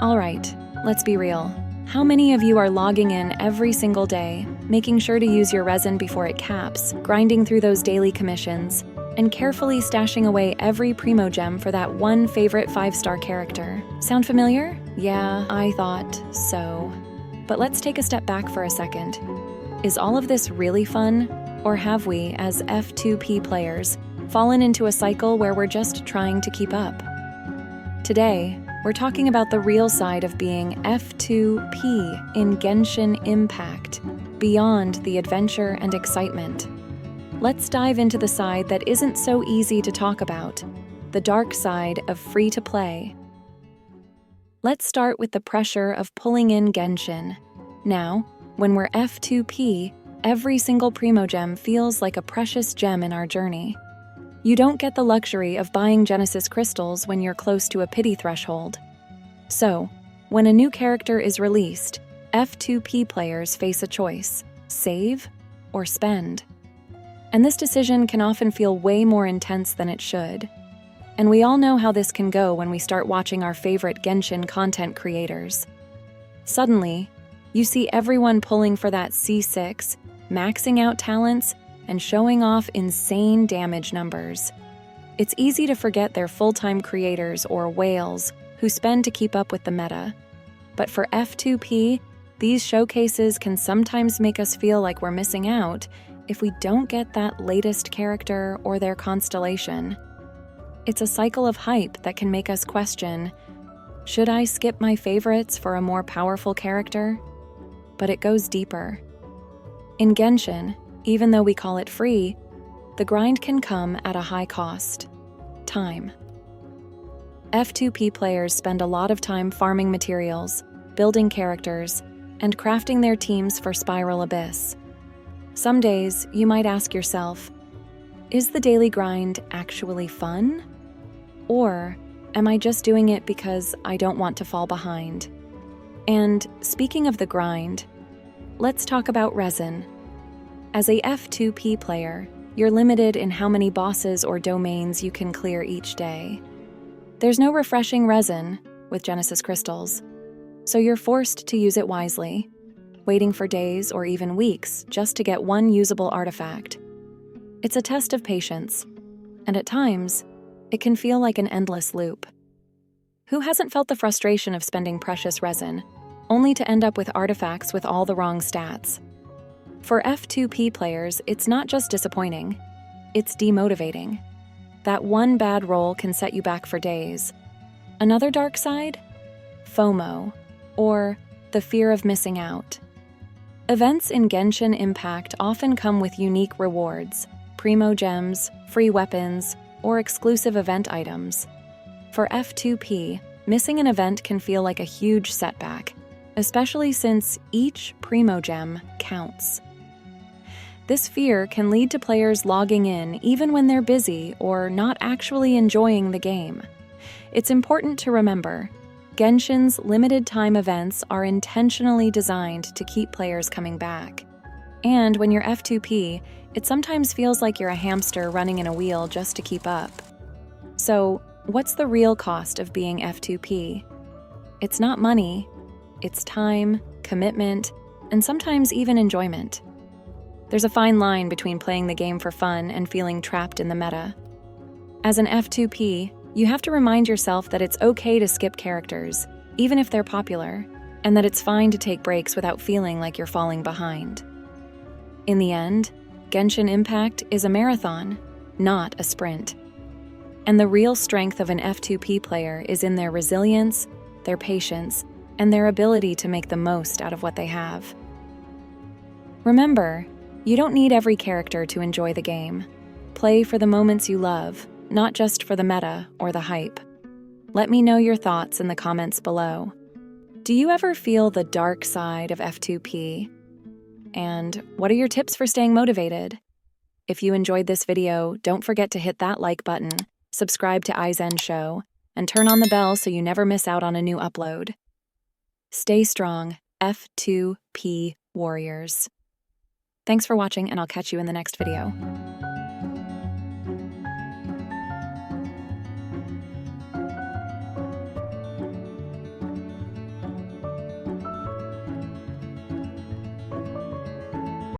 Alright, let's be real. How many of you are logging in every single day, making sure to use your resin before it caps, grinding through those daily commissions, and carefully stashing away every Primogem for that one favorite 5-star character? Sound familiar? Yeah, I thought so. But let's take a step back for a second. Is all of this really fun? Or have we, as F2P players, fallen into a cycle where we're just trying to keep up? Today, we're talking about the real side of being F2P in Genshin Impact, beyond the adventure and excitement. Let's dive into the side that isn't so easy to talk about, the dark side of free-to-play. Let's start with the pressure of pulling in Genshin. Now, when we're F2P, every single Primogem feels like a precious gem in our journey. You don't get the luxury of buying Genesis crystals when you're close to a pity threshold. So, when a new character is released, F2P players face a choice: save or spend. And this decision can often feel way more intense than it should. And we all know how this can go when we start watching our favorite Genshin content creators. Suddenly, you see everyone pulling for that C6, maxing out talents, and showing off insane damage numbers. It's easy to forget they're full-time creators or whales who spend to keep up with the meta. But for F2P, these showcases can sometimes make us feel like we're missing out if we don't get that latest character or their constellation. It's a cycle of hype that can make us question, should I skip my favorites for a more powerful character? But it goes deeper. In Genshin, even though we call it free, the grind can come at a high cost: time. F2P players spend a lot of time farming materials, building characters, and crafting their teams for Spiral Abyss. Some days, you might ask yourself, is the daily grind actually fun? Or am I just doing it because I don't want to fall behind? And speaking of the grind, let's talk about Resin. As a F2P player, you're limited in how many bosses or domains you can clear each day. There's no refreshing resin with Genesis crystals, so you're forced to use it wisely, waiting for days or even weeks just to get one usable artifact. It's a test of patience, and at times, it can feel like an endless loop. Who hasn't felt the frustration of spending precious resin, only to end up with artifacts with all the wrong stats? For F2P players, it's not just disappointing, it's demotivating. That one bad roll can set you back for days. Another dark side? FOMO, or the fear of missing out. Events in Genshin Impact often come with unique rewards, Primogems, free weapons, or exclusive event items. For F2P, missing an event can feel like a huge setback, especially since each Primogem counts. This fear can lead to players logging in even when they're busy or not actually enjoying the game. It's important to remember, Genshin's limited-time events are intentionally designed to keep players coming back. And when you're F2P, it sometimes feels like you're a hamster running in a wheel just to keep up. So, what's the real cost of being F2P? It's not money, it's time, commitment, and sometimes even enjoyment. There's a fine line between playing the game for fun and feeling trapped in the meta. As an F2P, you have to remind yourself that it's okay to skip characters, even if they're popular, and that it's fine to take breaks without feeling like you're falling behind. In the end, Genshin Impact is a marathon, not a sprint. And the real strength of an F2P player is in their resilience, their patience, and their ability to make the most out of what they have. Remember, you don't need every character to enjoy the game. Play for the moments you love, not just for the meta or the hype. Let me know your thoughts in the comments below. Do you ever feel the dark side of F2P? And what are your tips for staying motivated? If you enjoyed this video, don't forget to hit that like button, subscribe to iZen Show, and turn on the bell so you never miss out on a new upload. Stay strong, F2P warriors. Thanks for watching, and I'll catch you in the next video.